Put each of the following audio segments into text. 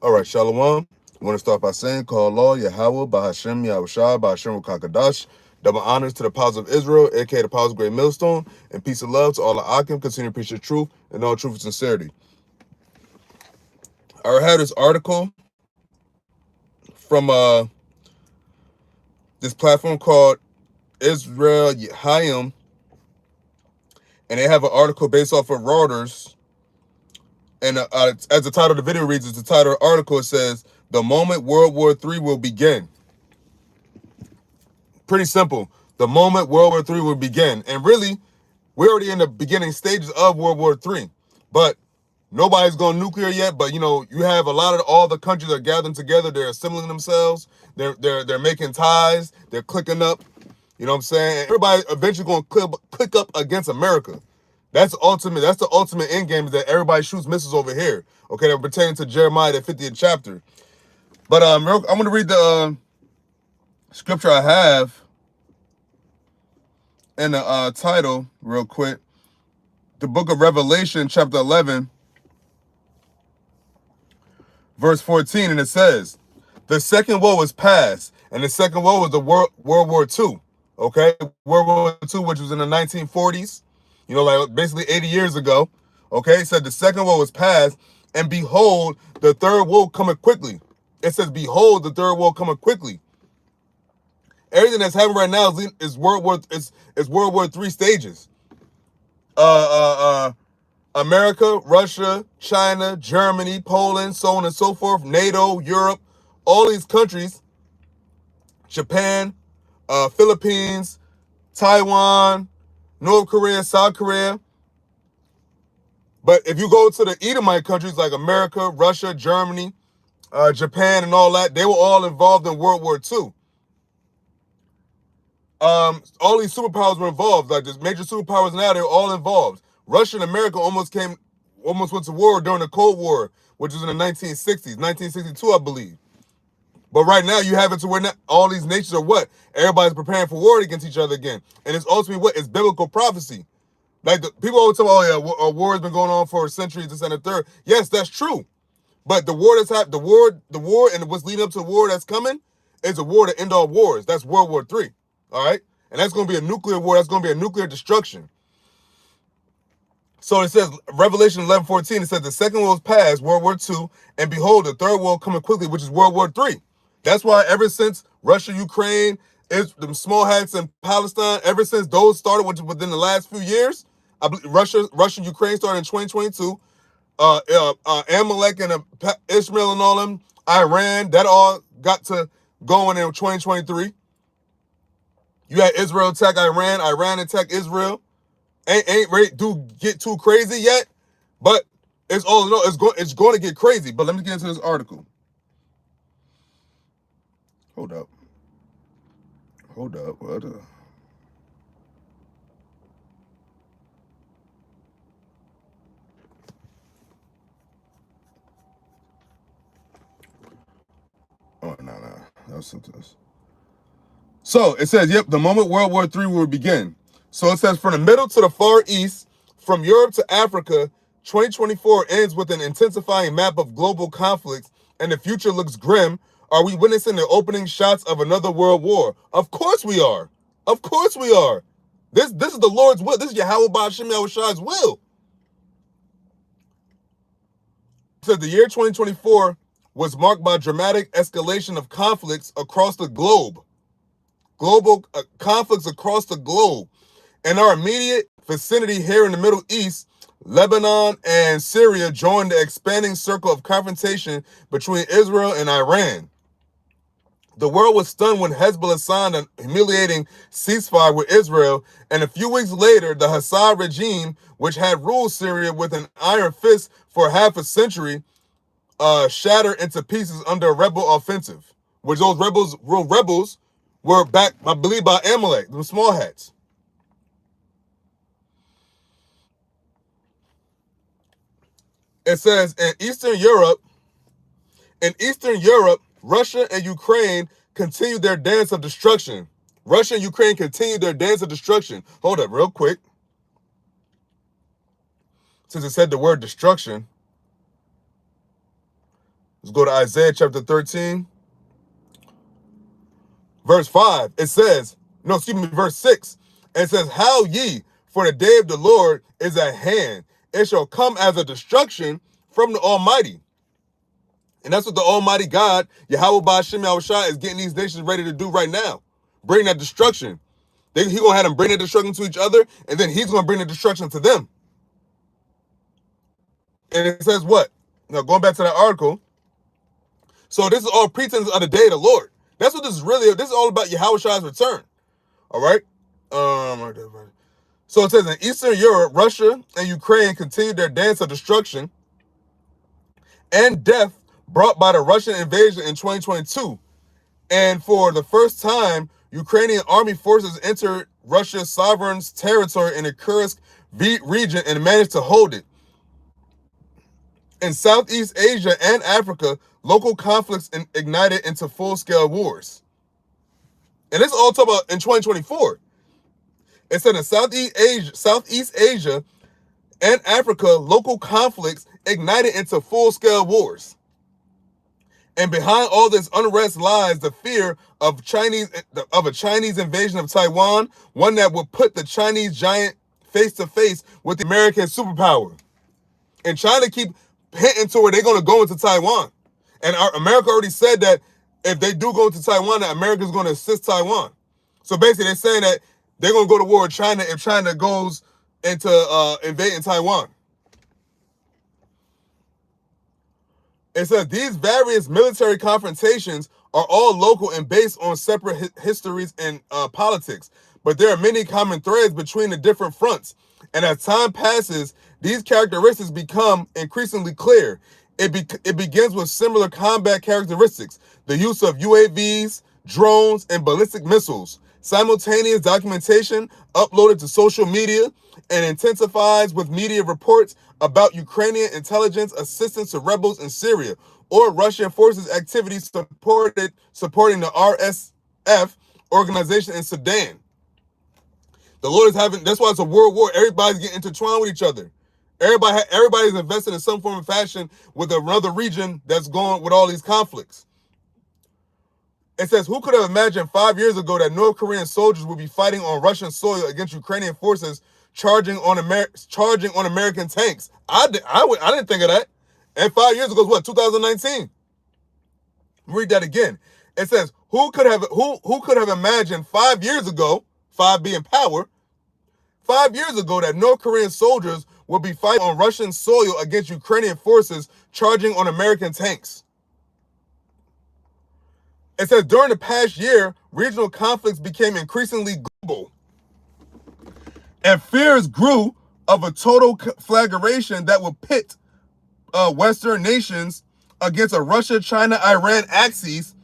All right, Shalom. I want to start by saying, call Allah, Yahawah, BAHASHAM, YAHAWASHI, BAHASHAM, Kakadash. Double honors to the powers of Israel, aka the powers of Great Millstone, and peace and love to all the Akim. Continue to preach the truth and all truth and sincerity. I had this article from this platform called Israel Hayim, and they have an article based off of Reuters. And as the title of the video reads, it's the title of the article. It says, "The moment World War III will begin." Pretty simple. The moment World War III will begin. And really, we're already in the beginning stages of World War III. But nobody's going nuclear yet. But, you have a lot of all the countries that are gathering together. They're assembling themselves. They're making ties. They're clicking up. You know what I'm saying? Everybody eventually going to click up against America. That's the ultimate end game, is that everybody shoots missiles over here. Okay, that pertaining to Jeremiah, the 50th chapter. But I'm going to read the scripture I have in the title real quick. The book of Revelation, chapter 11, verse 14, and it says, "The second woe was past," and the second woe was the World War II. Okay, World War II, which was in the 1940s, like basically 80 years ago. Okay, it said the second woe was past, and behold, the third woe coming quickly. It says, "Behold, the third woe coming quickly." Everything that's happening right now is World War III stages. America, Russia, China, Germany, Poland, so on and so forth, NATO, Europe, all these countries, Japan, Philippines, Taiwan, North Korea, South Korea. But if you go to the Edomite countries like America, Russia, Germany, Japan, and all that, they were all involved in World War II. All these superpowers were involved. Like the major superpowers now, they're all involved. Russia and America almost went to war during the Cold War, which was in the 1960s, 1962, I believe. But right now, you have it to where all these nations are what? Everybody's preparing for war against each other again. And it's ultimately what? It's biblical prophecy. Like people always talk about, oh yeah, a war has been going on for centuries, this and the third. Yes, that's true. But the war that's happened, the war and what's leading up to the war that's coming is a war to end all wars. That's World War III. All right? And that's going to be a nuclear war. That's going to be a nuclear destruction. So it says, Revelation 11:14, it says, "The second war was past, World War II, and behold, the third war coming quickly, which is World War III. That's why ever since Russia, Ukraine, the small hats in Palestine, ever since those started, which within the last few years, I believe Russia, Ukraine started in 2022. Amalek and Ishmael and all them, Iran, that all got to going in 2023. You had Israel attack Iran, Iran attack Israel. Ain't ready to get too crazy yet, but it's going to get crazy. But let me get into this article. Hold up. What? Oh no, that was something else. So it says, yep, the moment World War III will begin. So it says, from the middle to the far east, from Europe to Africa, 2024 ends with an intensifying map of global conflicts, and the future looks grim. Are we witnessing the opening shots of another world war? Of course we are. Of course we are. This is the Lord's will. This is Yahawah BAHASHAM YAHAWASHI's will. It says the year 2024 was marked by dramatic escalation of conflicts across the globe. Global conflicts across the globe. In our immediate vicinity here in the Middle East, Lebanon and Syria joined the expanding circle of confrontation between Israel and Iran. The world was stunned when Hezbollah signed a humiliating ceasefire with Israel, and a few weeks later, the Assad regime, which had ruled Syria with an iron fist for half a century, shattered into pieces under a rebel offensive, which those rebels were backed, I believe, by Amalek, the small hats. It says in Eastern Europe, Russia and Ukraine continued their dance of destruction. Russia and Ukraine continued their dance of destruction. Hold up real quick. Since it said the word destruction. Let's go to Isaiah chapter 13, verse 5. It says, no, excuse me, verse 6. It says, "Howl ye, for the day of the Lord is at hand. It shall come as a destruction from the Almighty." And that's what the Almighty God, Yahawah BAHASHAM YAHAWASHI, is getting these nations ready to do right now. Bring that destruction. He's going to have them bring the destruction to each other, and then he's going to bring the destruction to them. And it says what? Now, going back to that article. So this is all pretense of the day of the Lord. That's what this is really. This is all about Yahawah's return. All right. So it says in Eastern Europe, Russia and Ukraine continued their dance of destruction and death brought by the Russian invasion in 2022. And for the first time, Ukrainian army forces entered Russia's sovereign territory in the Kursk region and managed to hold it. In Southeast Asia and Africa, local conflicts ignited into full-scale wars. And this is all talking about in 2024. It said in Southeast Asia and Africa, local conflicts ignited into full-scale wars. And behind all this unrest lies the fear of a Chinese invasion of Taiwan, one that would put the Chinese giant face to face with the American superpower. And China keep hinting to where they're going to go into Taiwan. And America already said that if they do go into Taiwan, that America is going to assist Taiwan. So basically, they're saying that they're going to go to war with China if China goes into invading Taiwan. It says these various military confrontations are all local and based on separate histories and politics, but there are many common threads between the different fronts. And as time passes, these characteristics become increasingly clear. It begins with similar combat characteristics: the use of UAVs, drones, and ballistic missiles, simultaneous documentation uploaded to social media, and intensifies with media reports about Ukrainian intelligence assistance to rebels in Syria or Russian forces activities supporting the RSF organization in Sudan. The Lord is having, that's why it's a world war. Everybody's getting intertwined with each other. Everybody's invested in some form of fashion with another region that's going with all these conflicts. It says, who could have imagined 5 years ago that North Korean soldiers would be fighting on Russian soil against Ukrainian forces charging on American tanks? I didn't think of that. And 5 years ago was what, 2019? Read that again. It says, who could have imagined 5 years ago, 5 being power, 5 years ago that North Korean soldiers would be fighting on Russian soil against Ukrainian forces charging on American tanks? It says during the past year, regional conflicts became increasingly global, and fears grew of a total flagration that would pit Western nations against a Russia-China-Iran axis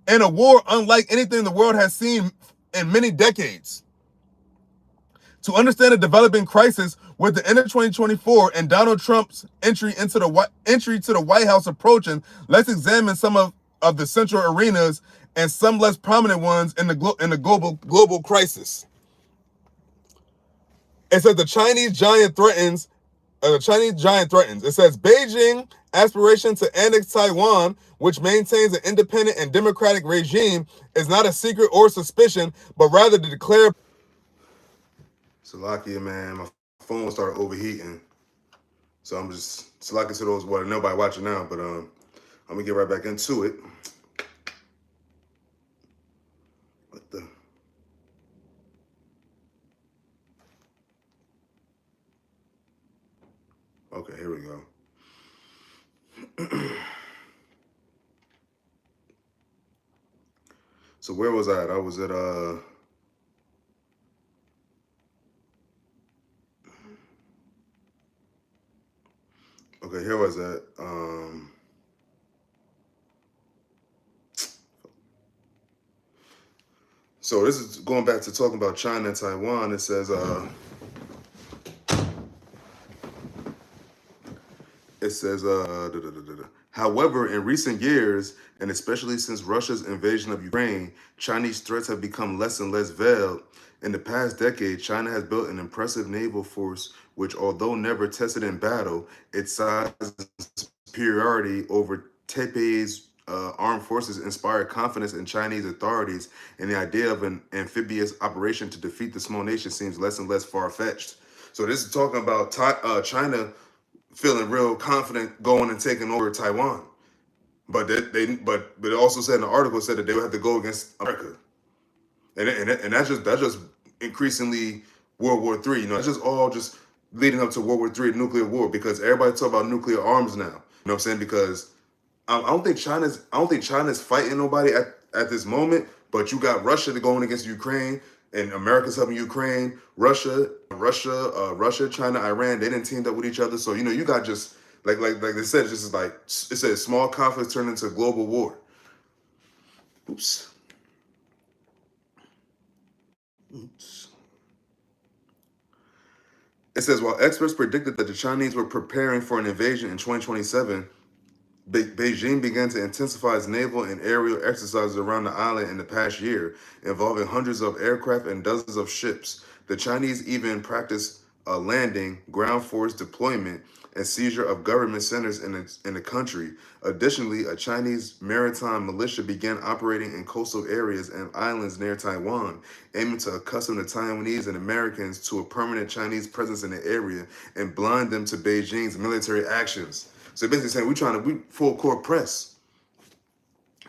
in a war unlike anything the world has seen in many decades. To understand the developing crisis with the end of 2024 and Donald Trump's entry to the White House approaching, let's examine some of the central arenas and some less prominent ones in the global crisis. It says the Chinese giant threatens. It says Beijing aspiration to annex Taiwan, which maintains an independent and democratic regime, is not a secret or suspicion, but rather to declare. Salakia, man, my phone started overheating, so I'm just Salakia to those what nobody watching now, but I'm gonna get right back into it. What the? Okay, here we go. So where was I at? I was at okay, here was at so this is going back to talking about China and Taiwan. It says however, in recent years, and especially since Russia's invasion of Ukraine, Chinese threats have become less and less veiled. In the past decade, China has built an impressive naval force, which, although never tested in battle, its size and superiority over Taipei's armed forces inspired confidence in Chinese authorities, and the idea of an amphibious operation to defeat the small nation seems less and less far-fetched. So this is talking about China feeling real confident going and taking over Taiwan. But but it also said in the article said that they would have to go against America, and that's just increasingly World War III. You know, that's just all just leading up to World War III, nuclear war, because everybody talk about nuclear arms now. You know what I'm saying? Because I don't think China's fighting nobody at this moment. But you got Russia going against Ukraine, and America's helping Ukraine. Russia, China, Iran. They didn't teamed up with each other. So you know you got just like they said, just like it says, small conflicts turn into global war. Oops. It says, while experts predicted that the Chinese were preparing for an invasion in 2027, Beijing began to intensify its naval and aerial exercises around the island in the past year, involving hundreds of aircraft and dozens of ships. The Chinese even practiced landing, ground force deployment, and seizure of government centers in the country. Additionally, a Chinese maritime militia began operating in coastal areas and islands near Taiwan, aiming to accustom the Taiwanese and Americans to a permanent Chinese presence in the area and blind them to Beijing's military actions. So basically saying we full court press.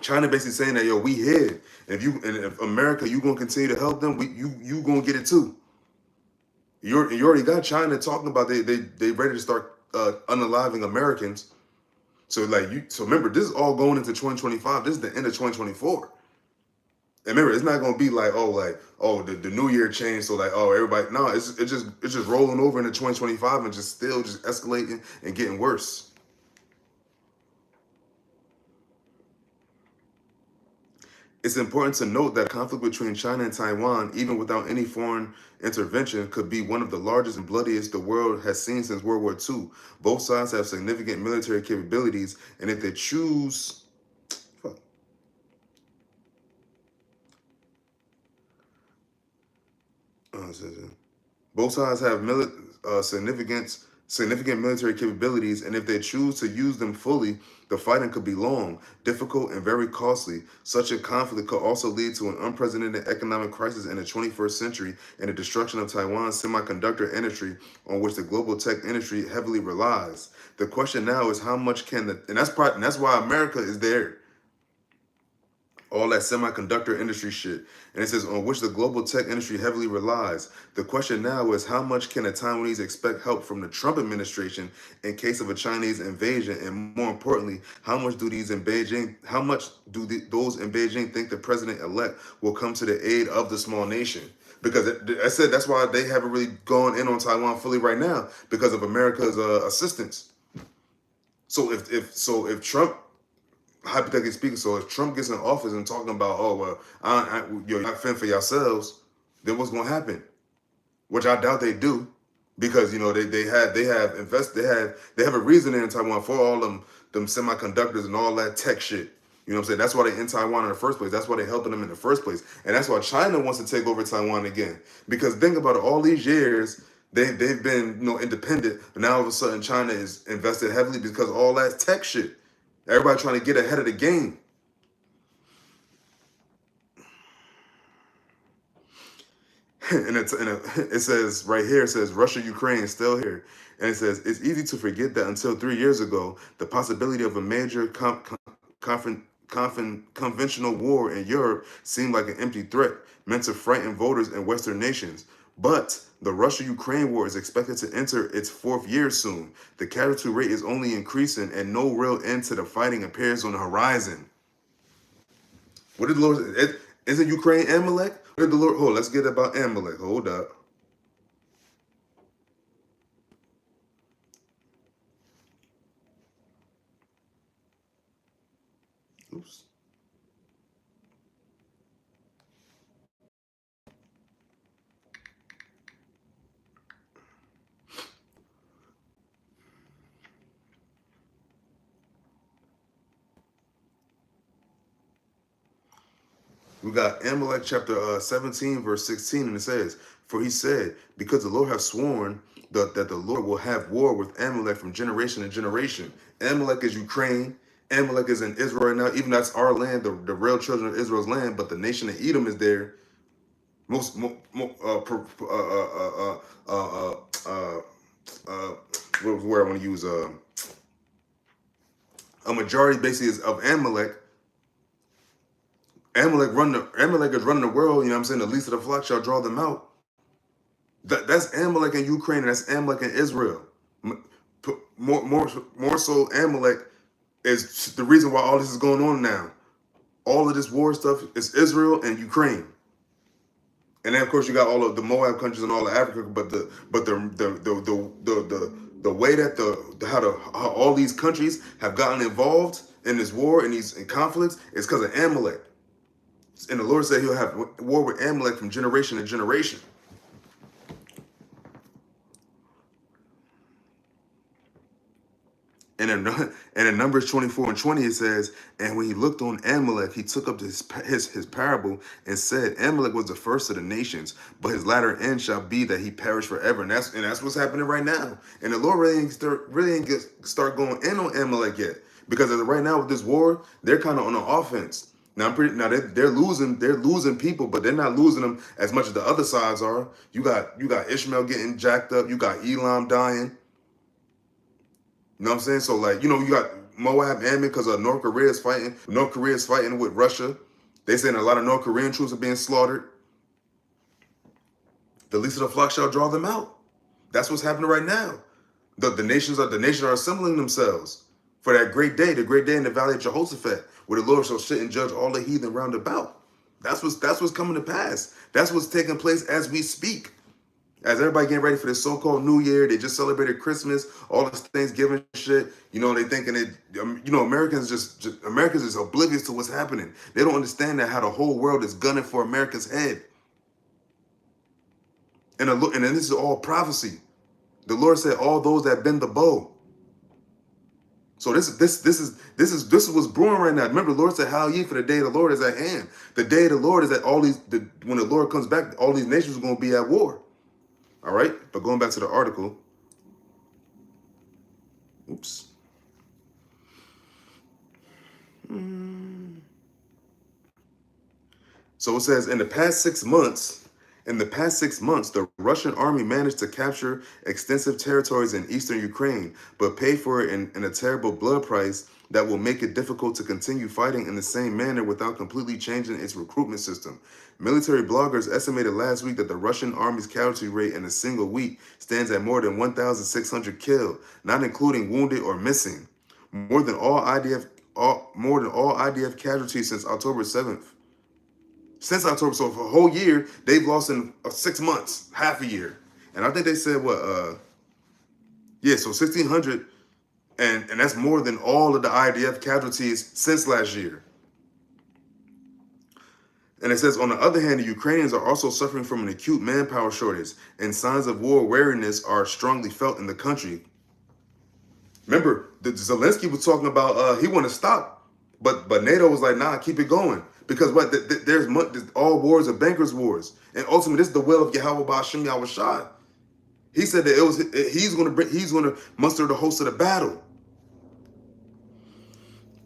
China basically saying that, yo, we here. And if America, you gonna continue to help them, you gonna get it too. You already got China talking about they ready to start unaliving Americans. So so remember, this is all going into 2025. This is the end of 2024. And remember, it's not gonna be the new year changed, so everybody, no, it's just rolling over into 2025 and just escalating and getting worse. It's important to note that conflict between China and Taiwan, even without any foreign intervention, could be one of the largest and bloodiest the world has seen since World War II. Both sides have significant military capabilities, and if they choose, both sides have significant military capabilities, and if they choose to use them fully, the fighting could be long, difficult, and very costly. Such a conflict could also lead to an unprecedented economic crisis in the 21st century and the destruction of Taiwan's semiconductor industry, on which the global tech industry heavily relies. The question now is how much can and that's why America is there. All that semiconductor industry shit. And it says, on which the global tech industry heavily relies. The question now is how much can the Taiwanese expect help from the Trump administration in case of a Chinese invasion? And more importantly, how much do those in Beijing think the president-elect will come to the aid of the small nation? Because I said that's why they haven't really gone in on Taiwan fully right now, because of America's assistance. So if Trump, hypothetically speaking, so if Trump gets in office and talking about, oh well, you're not fend for yourselves, then what's gonna happen? Which I doubt they do, because they have a reason in Taiwan for all them semiconductors and all that tech shit. You know what I'm saying? That's why they in Taiwan in the first place. That's why they helping them in the first place, and that's why China wants to take over Taiwan again. Because think about it, all these years they've been independent, but now all of a sudden China is invested heavily because of all that tech shit. Everybody trying to get ahead of the game. And it says right here, it says Russia, Ukraine still here. And it says, it's easy to forget that until 3 years ago, the possibility of a major conventional war in Europe seemed like an empty threat meant to frighten voters in Western nations. But the Russia-Ukraine war is expected to enter its 4th year soon. The casualty rate is only increasing, and no real end to the fighting appears on the horizon. What did the Lord say? Isn't Ukraine Amalek? What did the Lord... Hold, let's get about Amalek. Hold up. Oops. We got Amalek chapter 17, verse 16, and it says, for he said, because the Lord hath sworn that the Lord will have war with Amalek from generation to generation. Amalek is Ukraine, Amalek is in Israel right now. Even that's our land, the real children of Israel's land. But the nation of Edom is there. Most what word I want to use, a majority basically is of Amalek. Amalek is running the world. You know what I'm saying? The least of the flock shall draw them out. That's Amalek in Ukraine, and that's Amalek in Israel. More so, Amalek is the reason why all this is going on now. All of this war stuff is Israel and Ukraine, and then of course you got all of the Moab countries and all of Africa. But the way that how all these countries have gotten involved in this war and these conflicts is because of Amalek. And the Lord said He'll have war with Amalek from generation to generation. And in Numbers 24 and 20, it says, and when he looked on Amalek, he took up his parable and said, Amalek was the first of the nations, but his latter end shall be that he perish forever. And that's what's happening right now. And the Lord really ain't start going in on Amalek yet, because right now with this war, they're kind of on the offense. Now they're losing people, but they're not losing them as much as the other sides are. You got Ishmael getting jacked up. You got Elam dying. You know what I'm saying? So like, you got Moab, Ammon, because North Korea is fighting. North Korea is fighting with Russia. They saying a lot of North Korean troops are being slaughtered. The least of the flock shall draw them out. That's what's happening right now. The nations are assembling themselves for that great day, the great day in the valley of Jehoshaphat, where the Lord shall sit and judge all the heathen round about. That's what's coming to pass. That's what's taking place as we speak. As everybody getting ready for this so-called New Year, they just celebrated Christmas, all this Thanksgiving shit. They thinking it. Americans just oblivious to what's happening. They don't understand that how the whole world is gunning for America's head. And this is all prophecy. The Lord said, "All those that bend the bow." So this is what's brewing right now. Remember, the Lord said, "Howl ye, for the day of the Lord is at hand." The day of the Lord is that when the Lord comes back, all these nations are going to be at war. All right, but going back to the article. Oops. So it says, in the past 6 months, the Russian army managed to capture extensive territories in eastern Ukraine, but paid for it in a terrible blood price that will make it difficult to continue fighting in the same manner without completely changing its recruitment system. Military bloggers estimated last week that the Russian army's casualty rate in a single week stands at more than 1,600 killed, not including wounded or missing. More than all IDF casualties since October 7th. Since October, so for a whole year, they've lost in 6 months, half a year. And I think they said so 1,600, and that's more than all of the IDF casualties since last year. And it says, on the other hand, the Ukrainians are also suffering from an acute manpower shortage, and signs of war weariness are strongly felt in the country. Remember, Zelensky was talking about he want to stop, but NATO was like, nah, keep it going. Because there's all wars are bankers' wars, and ultimately this is the will of Yahawah BAHASHAM YAHAWASHI. He said that he's going to muster the host of the battle.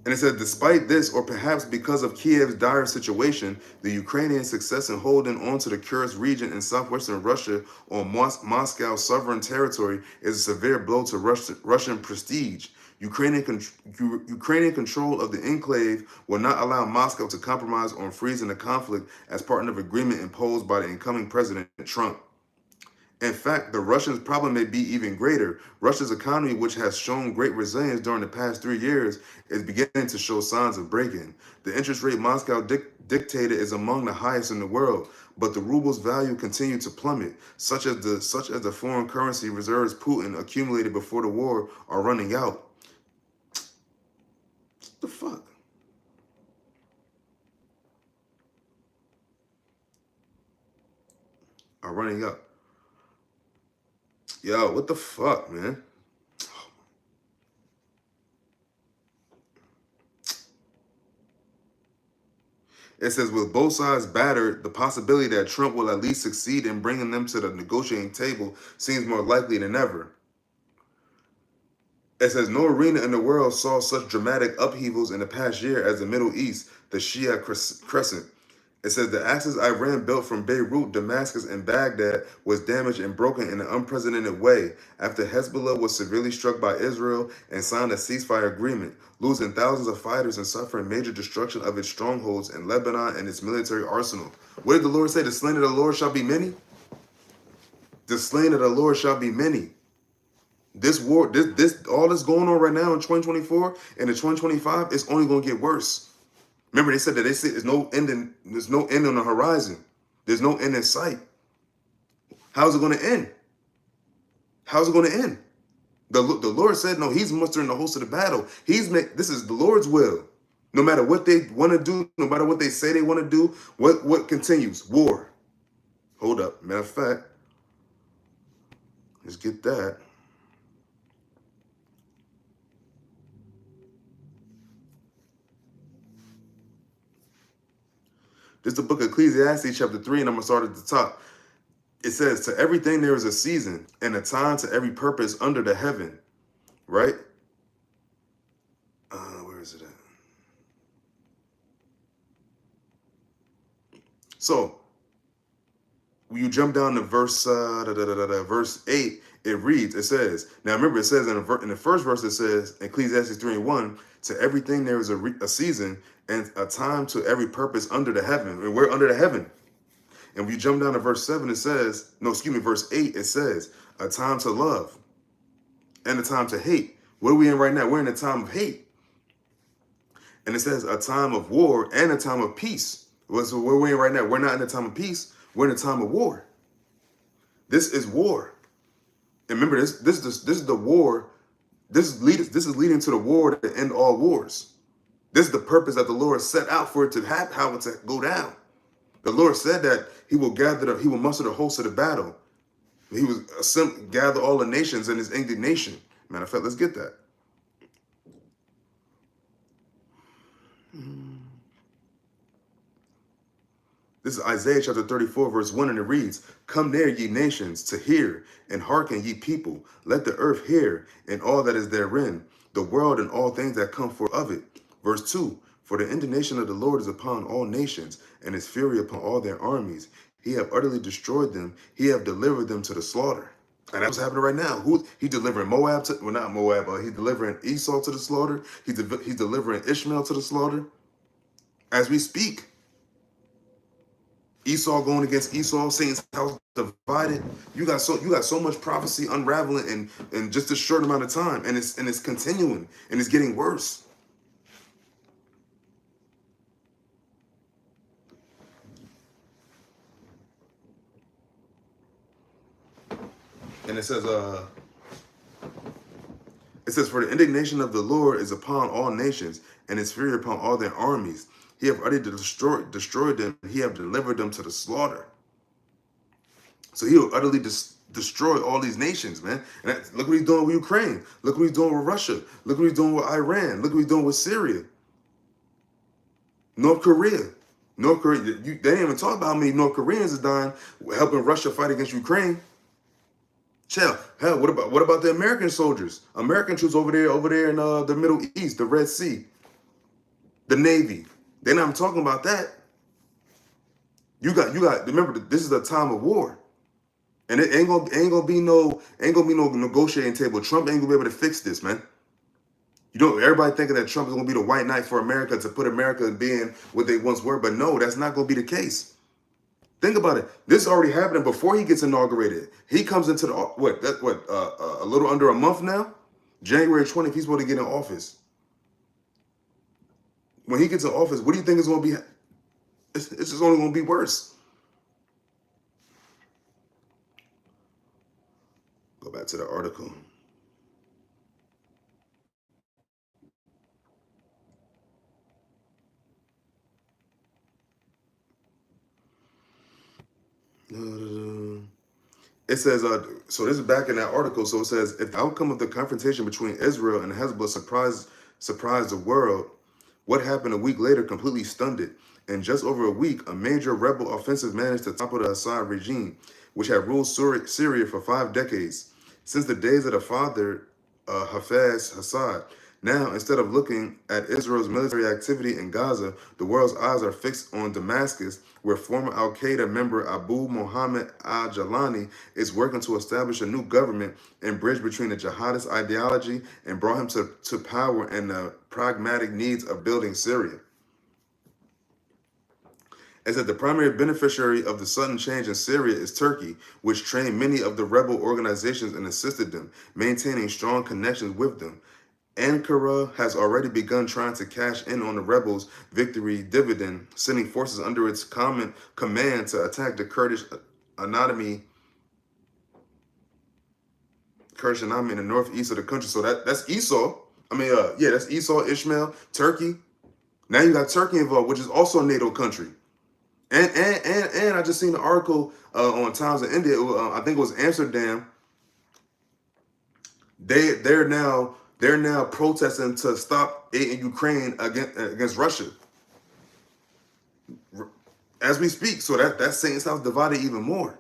And it said, despite this, or perhaps because of Kiev's dire situation, the Ukrainian success in holding on to the Kursk region in southwestern Russia on Moscow's sovereign territory is a severe blow to Russian prestige. Ukrainian control of the enclave will not allow Moscow to compromise on freezing the conflict as part of an agreement imposed by the incoming President Trump. In fact, the Russians' problem may be even greater. Russia's economy, which has shown great resilience during the past 3 years, is beginning to show signs of breaking. The interest rate Moscow dictated is among the highest in the world, but the ruble's value continued to plummet, such as the foreign currency reserves Putin accumulated before the war are running out. What the fuck? Are running up. Yo, what the fuck, man? It says, with both sides battered, the possibility that Trump will at least succeed in bringing them to the negotiating table seems more likely than ever. It says, no arena in the world saw such dramatic upheavals in the past year as the Middle East, the Shia Crescent. It says the axis Iran built from Beirut, Damascus, and Baghdad was damaged and broken in an unprecedented way after Hezbollah was severely struck by Israel and signed a ceasefire agreement, losing thousands of fighters and suffering major destruction of its strongholds in Lebanon and its military arsenal. What did the Lord say? The slain of the Lord shall be many? The slain of the Lord shall be many. This war, all that's going on right now in 2024 and in 2025 is only going to get worse. Remember, they said that there's no ending. There's no end on the horizon. There's no end in sight. How's it going to end? How's it going to end? The Lord said, no, he's mustering the host of the battle. This is the Lord's will. No matter what they want to do, no matter what they say they want to do, what continues? War. Hold up. Matter of fact, let's get that. This is the book of Ecclesiastes, chapter 3, and I'm going to start at the top. It says, to everything there is a season and a time to every purpose under the heaven. Right? Where is it at? So, when you jump down to verse 8, it reads, it says, now remember, it says in the first verse, it says, Ecclesiastes 3:1, to everything there is a season and a time to every purpose under the heaven. And we're under the heaven. And when you jump down to verse 7, it says, verse 8, it says, a time to love and a time to hate. What are we in right now? We're in a time of hate. And it says a time of war and a time of peace. So where we're in right now, we're not in a time of peace. We're in a time of war. This is war. And remember, this is the war. This is leading to the war to end all wars. This is the purpose that the Lord set out for it to happen, how it to go down. The Lord said that he will muster the host of the battle. He will gather all the nations in his indignation. Matter of fact, let's get that. This is Isaiah chapter 34, verse 1, and it reads, come near, ye nations, to hear, and hearken, ye people. Let the earth hear, and all that is therein, the world and all things that come forth of it. Verse 2, for the indignation of the Lord is upon all nations, and his fury upon all their armies. He have utterly destroyed them. He have delivered them to the slaughter. And that's what's happening right now. He delivering Moab to, well, not Moab, but he's delivering Esau to the slaughter. He's delivering Ishmael to the slaughter. As we speak, Esau going against Esau, Satan's house divided. You got so much prophecy unraveling in just a short amount of time, and it's continuing and it's getting worse. And it says, for the indignation of the Lord is upon all nations, and his fury upon all their armies. He have utterly destroyed them. He have delivered them to the slaughter. So he will utterly destroy all these nations, man. And look what he's doing with Ukraine. Look what he's doing with Russia. Look what he's doing with Iran. Look what he's doing with Syria. North Korea. They didn't even talk about how many North Koreans are dying helping Russia fight against Ukraine. Hell, what about the American soldiers? American troops over there in the Middle East, the Red Sea, the Navy. They're not talking about that. You got. Remember, this is a time of war, and it ain't gonna be no negotiating table. Trump ain't gonna be able to fix this, man. Everybody thinking that Trump is gonna be the white knight for America to put America in being what they once were, but no, that's not gonna be the case. Think about it. This is already happening before he gets inaugurated. He comes into a little under a month now. January 20th, he's supposed to get in office. When he gets in office, what do you think is going to be? It's just only going to be worse. Go back to the article. It says, so this is back in that article. So it says, if the outcome of the confrontation between Israel and Hezbollah surprised the world, what happened a week later completely stunned it. In just over a week, a major rebel offensive managed to topple the Assad regime, which had ruled Syria for 5 decades. Since the days of the father Hafez Assad. Now, instead of looking at Israel's military activity in Gaza, the world's eyes are fixed on Damascus, where former al-Qaeda member Abu Mohammed al-Jalani is working to establish a new government and bridge between the jihadist ideology and brought him to power and the pragmatic needs of building Syria. As that the primary beneficiary of the sudden change in Syria is Turkey, which trained many of the rebel organizations and assisted them, maintaining strong connections with them. Ankara has already begun trying to cash in on the rebels' victory dividend, sending forces under its command to attack the Kurdish Anatomy in the northeast of the country. So that's Esau. That's Esau, Ishmael, Turkey. Now you got Turkey involved, which is also a NATO country. And I just seen an article on Times of India. I think it was Amsterdam. They're now protesting to stop aid in Ukraine against Russia as we speak. So that's Satan's house divided even more.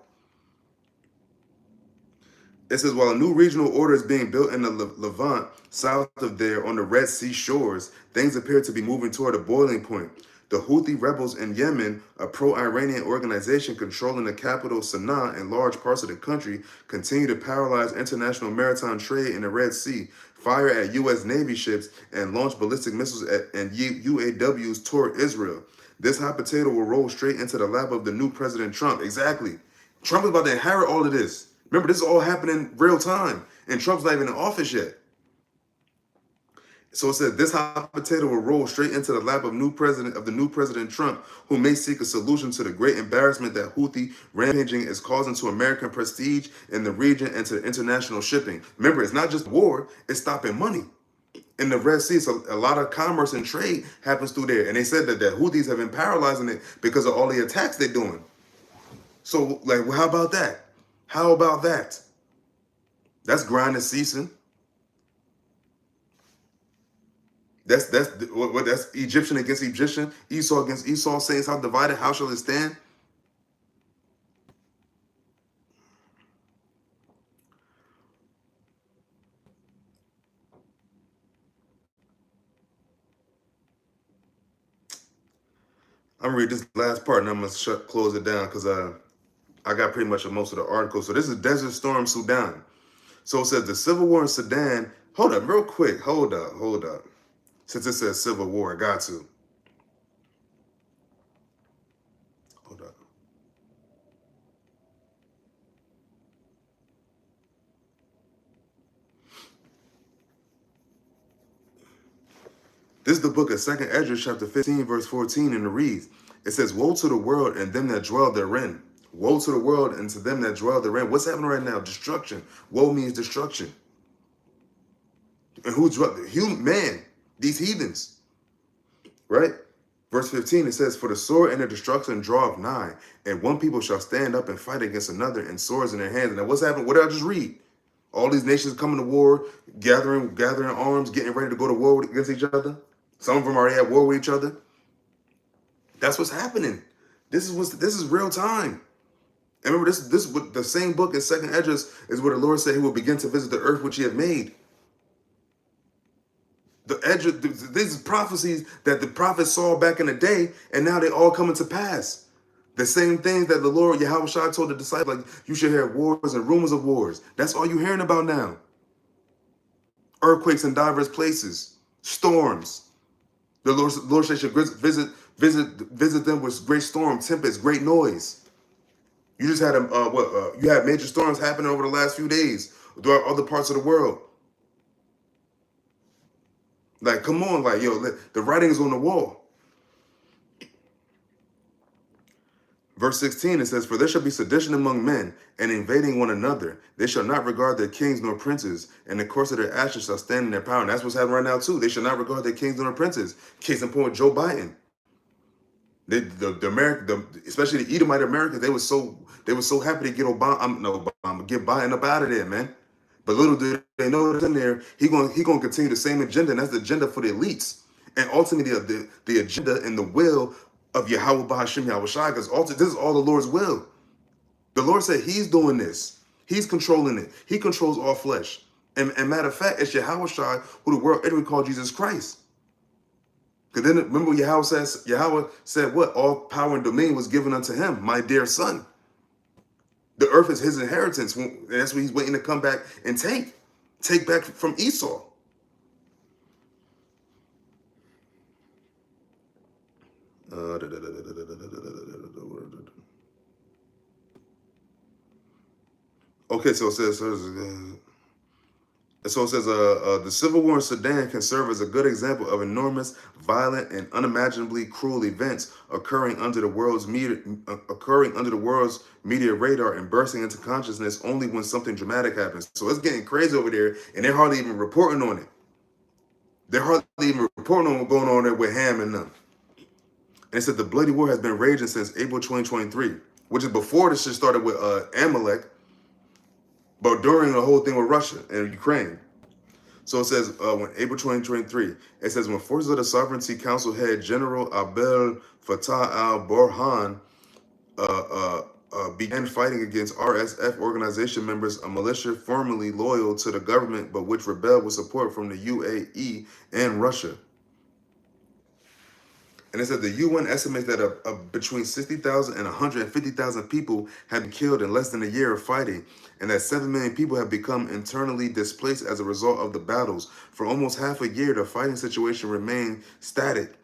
It says, while a new regional order is being built in the Levant, south of there on the Red Sea shores, things appear to be moving toward a boiling point. The Houthi rebels in Yemen, a pro-Iranian organization controlling the capital Sana'a and large parts of the country, continue to paralyze international maritime trade in the Red Sea, fire at U.S. Navy ships, and launch ballistic missiles and UAWs toward Israel. This hot potato will roll straight into the lap of the new President Trump. Exactly. Trump is about to inherit all of this. Remember, this is all happening real time, and Trump's not even in office yet. So it says this hot potato will roll straight into the lap of the new President Trump, who may seek a solution to the great embarrassment that Houthi rampaging is causing to American prestige in the region and to international shipping. Remember, it's not just war; it's stopping money in the Red Sea. So a lot of commerce and trade happens through there, and they said that the Houthis have been paralyzing it because of all the attacks they're doing. So, like, well, how about that? How about that? That's grind and ceasing. That's Egyptian against Egyptian, Esau against Esau. Saints, how divided? How shall it stand? I'm gonna read this last part and I'm gonna close it down because I got pretty much most of the article. So this is Desert Storm, Sudan. So it says the civil war in Sudan. Hold up, real quick. Hold up. Since it says civil war, I got to. Hold up. This is the book of 2nd Esdras, chapter 15, verse 14, and it reads, it says, woe to the world and them that dwell therein. Woe to the world and to them that dwell therein. What's happening right now? Destruction. Woe means destruction. And who's man? These heathens. Right? Verse 15, it says, for the sword and the destruction draweth nigh, and one people shall stand up and fight against another, and swords in their hands. And now what's happening? What did I just read? All these nations coming to war, gathering arms, getting ready to go to war against each other. Some of them already had war with each other. That's what's happening. This is real time. And remember, this the same book in 2nd Esdras is where the Lord said he will begin to visit the earth which he had made. These prophecies that the prophets saw back in the day, and now they all coming to pass. The same things that the Lord YAHAWASHI told the disciples, like you should hear wars and rumors of wars. That's all you're hearing about now. Earthquakes in diverse places, storms. The Lord said should visit them with great storm, tempest, great noise. You just had you had major storms happening over the last few days throughout other parts of the world. Like, come on, like, yo, the writing is on the wall. Verse 16, it says, for there shall be sedition among men, and invading one another. They shall not regard their kings nor princes, and the course of their actions shall stand in their power. And that's what's happening right now, too. They shall not regard their kings nor princes. Case in point, Joe Biden. Especially the Edomite Americans, they were so happy to get get Biden up out of there, man. But little do they know that's in there, he gonna continue the same agenda, and that's the agenda for the elites. And ultimately the agenda and the will of Yahawah BAHASHAM YAHAWASHI, because this is all the Lord's will. The Lord said he's doing this. He's controlling it. He controls all flesh. And matter of fact, it's Yahawashi who the world anyway called Jesus Christ. Because then remember Yahweh said what? All power and dominion was given unto him, my dear son. The earth is his inheritance. And that's what he's waiting to come back and take back from Esau. Okay, so it says, the civil war in Sudan can serve as a good example of enormous, violent, and unimaginably cruel events occurring under the world's media radar and bursting into consciousness only when something dramatic happens. So it's getting crazy over there, and they're hardly even reporting on it. They're hardly even reporting on what's going on there with Ham and them. And it said the bloody war has been raging since April 2023, which is before this shit started with Amalek, but during the whole thing with Russia and Ukraine. So it says, when April 2023, it says, when forces of the Sovereignty Council head General Abdel Fattah al-Burhan began fighting against RSF organization members, a militia formerly loyal to the government, but which rebelled with support from the UAE and Russia. And it said the UN estimates that between 60,000 and 150,000 people have been killed in less than a year of fighting, and that 7 million people have become internally displaced as a result of the battles. For almost half a year, the fighting situation remained static.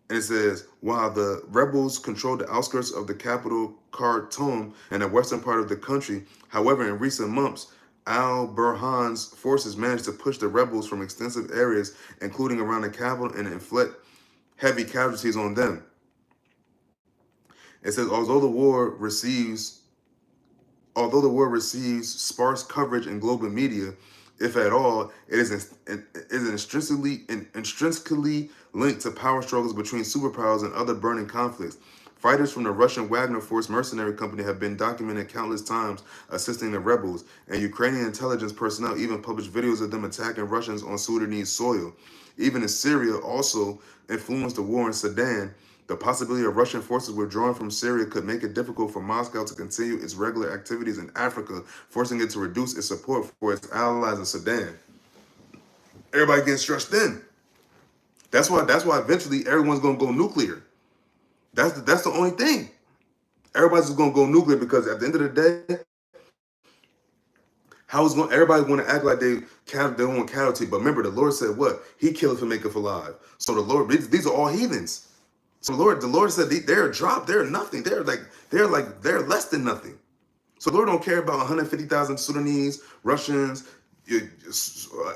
And it says, while the rebels controlled the outskirts of the capital, Khartoum, and the western part of the country, however, in recent months, al-Burhan's forces managed to push the rebels from extensive areas, including around the capital, and inflict heavy casualties on them. It says, although the war receives sparse coverage in global media, if at all, it is intrinsically linked to power struggles between superpowers and other burning conflicts. Fighters from the Russian Wagner Force mercenary company have been documented countless times assisting the rebels, and Ukrainian intelligence personnel even published videos of them attacking Russians on Sudanese soil. Even in Syria, also influenced the war in Sudan. The possibility of Russian forces withdrawing from Syria could make it difficult for Moscow to continue its regular activities in Africa, forcing it to reduce its support for its allies in Sudan. Everybody getting stretched thin. That's why eventually everyone's gonna go nuclear. That's the only thing. Everybody's just gonna go nuclear because at the end of the day, everybody's gonna act like they want casualty. But remember, the Lord said what? He killeth and maketh alive. So the Lord, these are all heathens. So the Lord said they're a drop, they're nothing. They're less than nothing. So the Lord don't care about 150,000 Sudanese, Russians,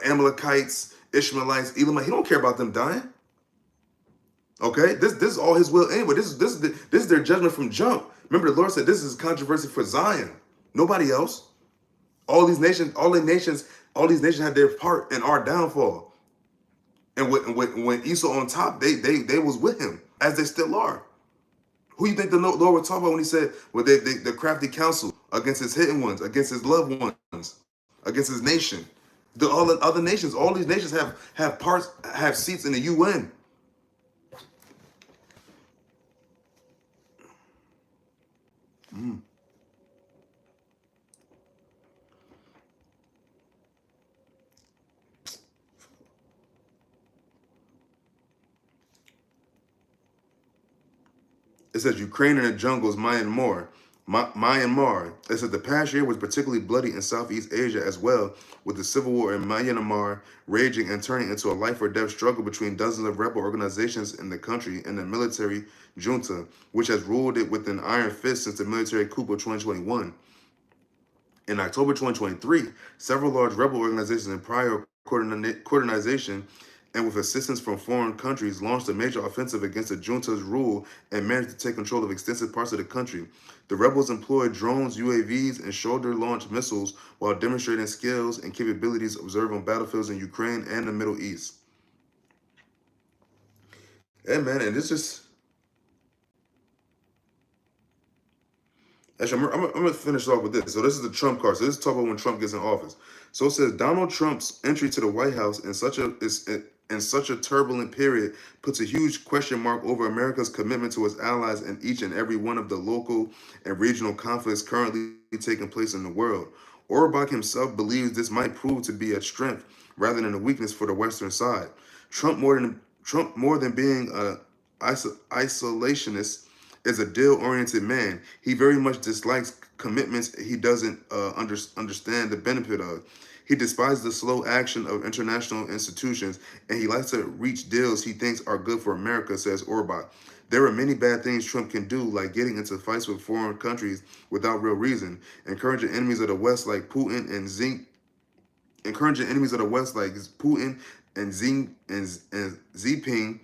Amalekites, Ishmaelites, Elamites. He don't care about them dying. Okay, this is all His will anyway. This is their judgment from jump. Remember, the Lord said this is controversy for Zion, nobody else. All these nations had their part in our downfall. And when Esau on top, they was with him, as they still are. Who you think the Lord would talk about when He said, well, the crafty counsel against His hidden ones, against His loved ones, against His nation? All the other nations, all these nations have seats in the UN. It says Ukraine in the jungles, Myanmar. It says the past year was particularly bloody in Southeast Asia as well, with the civil war in Myanmar raging and turning into a life or death struggle between dozens of rebel organizations in the country and the military junta, which has ruled it with an iron fist since the military coup of 2021. In October 2023, several large rebel organizations in prior coordination and with assistance from foreign countries launched a major offensive against the junta's rule and managed to take control of extensive parts of the country. The rebels employed drones, UAVs, and shoulder-launched missiles while demonstrating skills and capabilities observed on battlefields in Ukraine and the Middle East. Yeah, man, and this just... Actually, I'm going to finish off with this. So this is the Trump card. So this is talking about when Trump gets in office. So it says Donald Trump's entry to the White House in such a turbulent period puts a huge question mark over America's commitment to its allies in each and every one of the local and regional conflicts currently taking place in the world. Orbach himself believes this might prove to be a strength rather than a weakness for the Western side. Trump more than being a isolationist is a deal-oriented man. He very much dislikes commitments he doesn't understand the benefit of. He despises the slow action of international institutions, and he likes to reach deals he thinks are good for America, says Orbach. There are many bad things Trump can do, like getting into fights with foreign countries without real reason, encouraging enemies of the West like Putin and Xi, encouraging enemies of the West like Putin and Xi Jinping.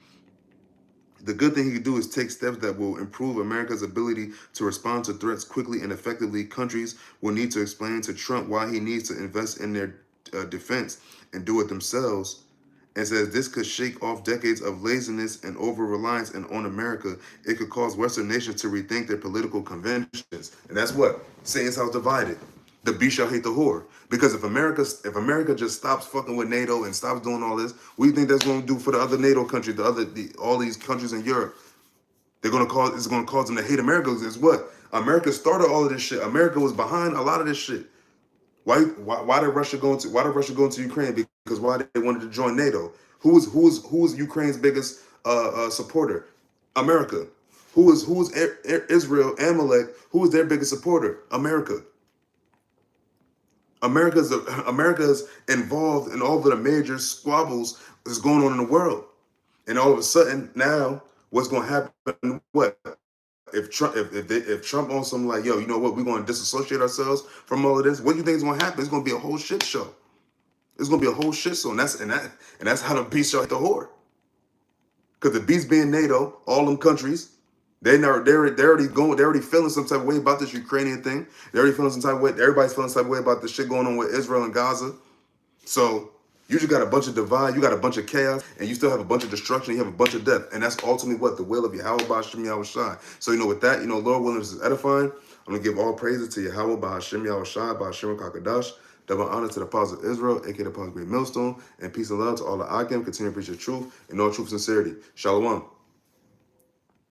The good thing he can do is take steps that will improve America's ability to respond to threats quickly and effectively. Countries will need to explain to Trump why he needs to invest in their defense and do it themselves. And says this could shake off decades of laziness and over-reliance on America. It could cause Western nations to rethink their political conventions. And that's what? Satan's house divided. The beast shall hate the whore. Because if America just stops fucking with NATO and stops doing all this, what do you think that's going to do for the other NATO countries, all these countries in Europe? It's gonna cause them to hate America. Is what? America started all of this shit. America was behind a lot of this shit. Why did Russia go into Ukraine? Because why they wanted to join NATO? Who was Ukraine's biggest supporter? America. Who was Israel, Amalek? Who was their biggest supporter? America. America's involved in all of the major squabbles that's going on in the world. And all of a sudden now, what's going to happen? What if Trump on some like, yo, you know what? We're going to disassociate ourselves from all of this. What do you think is going to happen? It's going to be a whole shit show. It's going to be a whole shit show, and that's how the beast shall hit the whore. Because the beast being NATO, all them countries, they're already feeling some type of way about this Ukrainian thing. They're already feeling some type of way. Everybody's feeling some type of way about the shit going on with Israel and Gaza. So you just got a bunch of divide, you got a bunch of chaos, and you still have a bunch of destruction, you have a bunch of death. And that's ultimately what? The will of Yahawah, BAHASHAM, YAHAWASHI. So, with that, Lord willing, this is edifying. I'm going to give all praises to Yahawah, BAHASHAM, YAHAWASHI, BAHASHAM, KAKADASH. Double honor to the apostles of Israel, aka the apostles of Great Millstone, and peace and love to all the Akim. Continue to preach the truth in all truth and sincerity. Shalom.